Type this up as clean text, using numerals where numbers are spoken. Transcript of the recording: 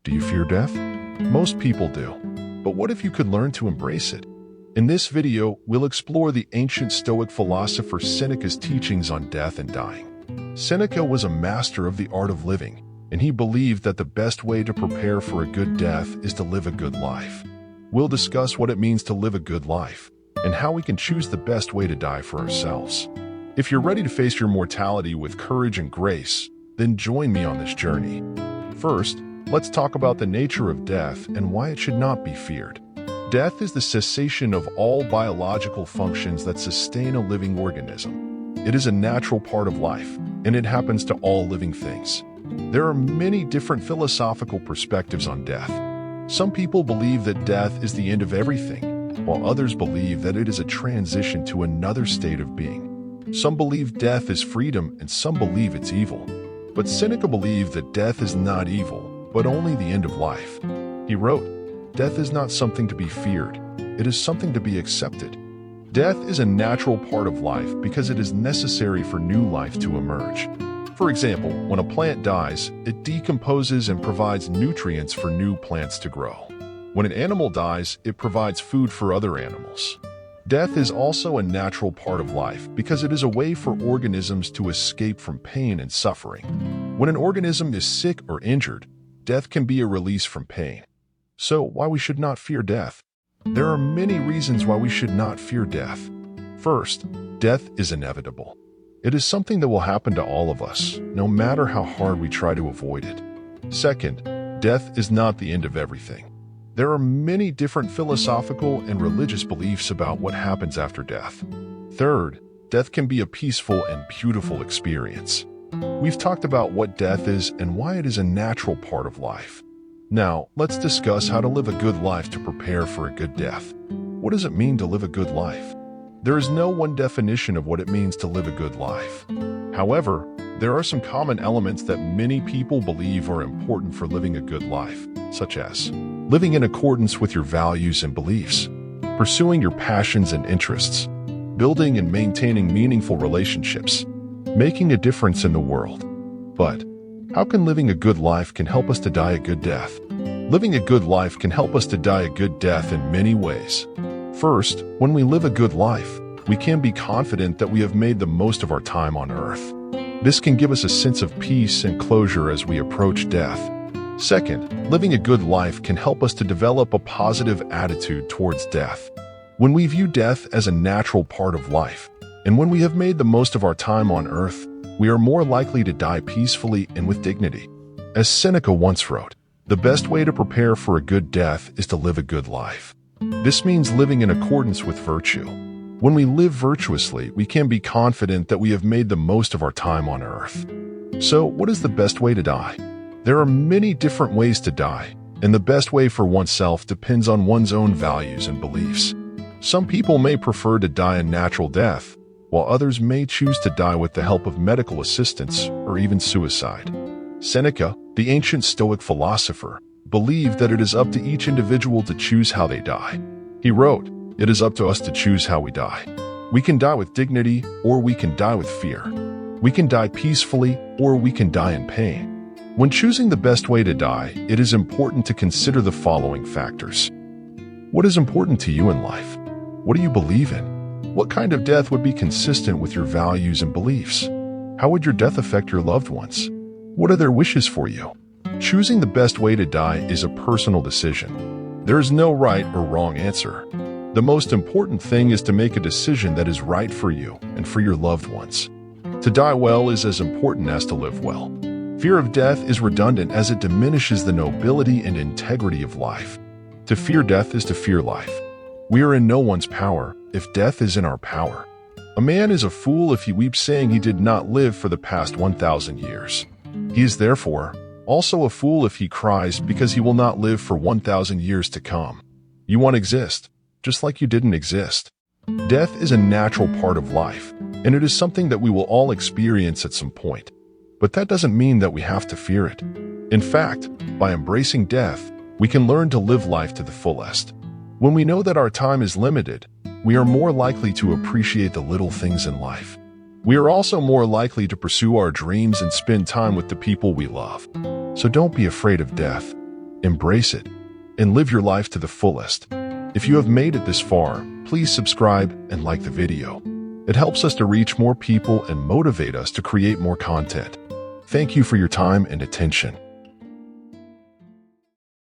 Do you fear death? Most people do. But what if you could learn to embrace it? In this video, we'll explore the ancient Stoic philosopher Seneca's teachings on death and dying. Seneca was a master of the art of living, and he believed that the best way to prepare for a good death is to live a good life. We'll discuss what it means to live a good life, and how we can choose the best way to die for ourselves. If you're ready to face your mortality with courage and grace, then join me on this journey. First, let's talk about the nature of death and why it should not be feared. Death is the cessation of all biological functions that sustain a living organism. It is a natural part of life, and it happens to all living things. There are many different philosophical perspectives on death. Some people believe that death is the end of everything, while others believe that it is a transition to another state of being. Some believe death is freedom, and some believe it's evil. But Seneca believed that death is not evil, but only the end of life. He wrote, "Death is not something to be feared. It is something to be accepted." Death is a natural part of life because it is necessary for new life to emerge. For example, when a plant dies, it decomposes and provides nutrients for new plants to grow. When an animal dies, it provides food for other animals. Death is also a natural part of life because it is a way for organisms to escape from pain and suffering. When an organism is sick or injured, death can be a release from pain. So, why we should not fear death? There are many reasons why we should not fear death. First, death is inevitable. It is something that will happen to all of us, no matter how hard we try to avoid it. Second, death is not the end of everything. There are many different philosophical and religious beliefs about what happens after death. Third, death can be a peaceful and beautiful experience. We've talked about what death is and why it is a natural part of life. Now, let's discuss how to live a good life to prepare for a good death. What does it mean to live a good life? There is no one definition of what it means to live a good life. However, there are some common elements that many people believe are important for living a good life, such as living in accordance with your values and beliefs, pursuing your passions and interests, building and maintaining meaningful relationships, making a difference in the world. But how can living a good life can help us to die a good death? Living a good life can help us to die a good death in many ways. First, when we live a good life, we can be confident that we have made the most of our time on earth. This can give us a sense of peace and closure as we approach death. Second, living a good life can help us to develop a positive attitude towards death. When we view death as a natural part of life, and when we have made the most of our time on earth, we are more likely to die peacefully and with dignity. As Seneca once wrote, "The best way to prepare for a good death is to live a good life." This means living in accordance with virtue. When we live virtuously, we can be confident that we have made the most of our time on earth. So, what is the best way to die? There are many different ways to die, and the best way for oneself depends on one's own values and beliefs. Some people may prefer to die a natural death, while others may choose to die with the help of medical assistance or even suicide. Seneca, the ancient Stoic philosopher, believed that it is up to each individual to choose how they die. He wrote, "It is up to us to choose how we die. We can die with dignity, or we can die with fear. We can die peacefully, or we can die in pain." When choosing the best way to die, it is important to consider the following factors. What is important to you in life? What do you believe in? What kind of death would be consistent with your values and beliefs? How would your death affect your loved ones? What are their wishes for you? Choosing the best way to die is a personal decision. There is no right or wrong answer. The most important thing is to make a decision that is right for you and for your loved ones. To die well is as important as to live well. Fear of death is redundant as it diminishes the nobility and integrity of life. To fear death is to fear life. We are in no one's power if death is in our power. A man is a fool if he weeps saying he did not live for the past 1,000 years. He is therefore also a fool if he cries because he will not live for 1,000 years to come. You won't exist, just like you didn't exist. Death is a natural part of life, and it is something that we will all experience at some point. But that doesn't mean that we have to fear it. In fact, by embracing death, we can learn to live life to the fullest. When we know that our time is limited, we are more likely to appreciate the little things in life. We are also more likely to pursue our dreams and spend time with the people we love. So don't be afraid of death. embrace it, and live your life to the fullest. If you have made it this far, please subscribe and like the video. It helps us to reach more people and motivate us to create more content. Thank you for your time and attention.